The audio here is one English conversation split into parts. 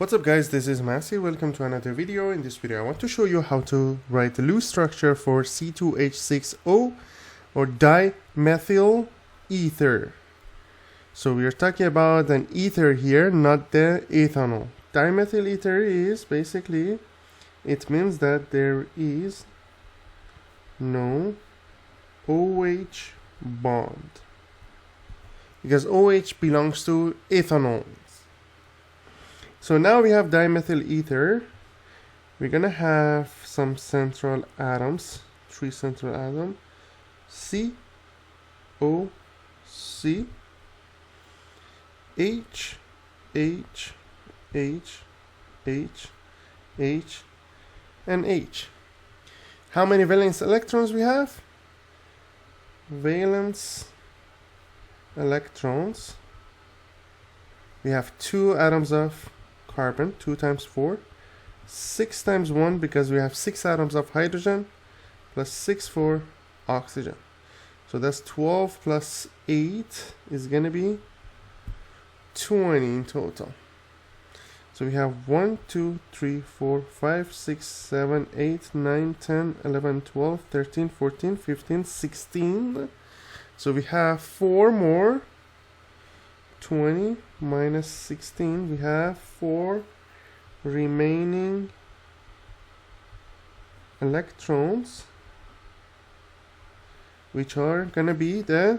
What's up guys, this is Massey. Welcome to another video. In this video I want to show you how to write the Lewis structure for C2H6O or dimethyl ether. So we are talking about an ether here, not the ethanol. Dimethyl ether is basically, it means that there is no OH bond, because OH belongs to ethanol. So now we have dimethyl ether. We're gonna have some central atoms, 3 central atoms, C, O, C, H, H, H, H, H, and H. How many valence electrons we have? Valence electrons. We have 2 atoms of carbon, 2 times 4, 6 times 1 because we have 6 atoms of hydrogen, plus 6 for oxygen. So that's 12 plus 8 is going to be 20 in total. So we have 1, 2, 3, 4, 5, 6, 7, 8, 9, 10, 11, 12, 13, 14, 15, 16. So we have 4 more. 20 minus 16, we have 4 remaining electrons, which are gonna be the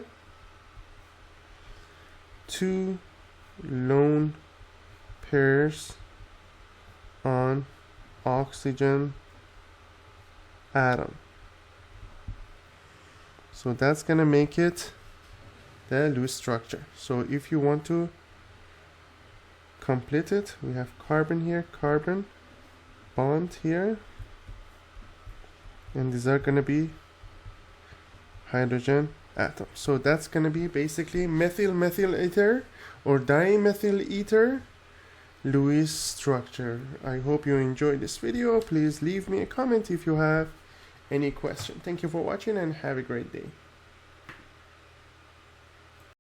2 lone pairs on oxygen atom. So that's gonna make it the Lewis structure. So if you want to complete it, we have carbon here, carbon bond here, and these are going to be hydrogen atoms. So that's going to be basically methyl ether or dimethyl ether Lewis structure. I hope you enjoyed this video. Please leave me a comment if you have any question. Thank you for watching and have a great day.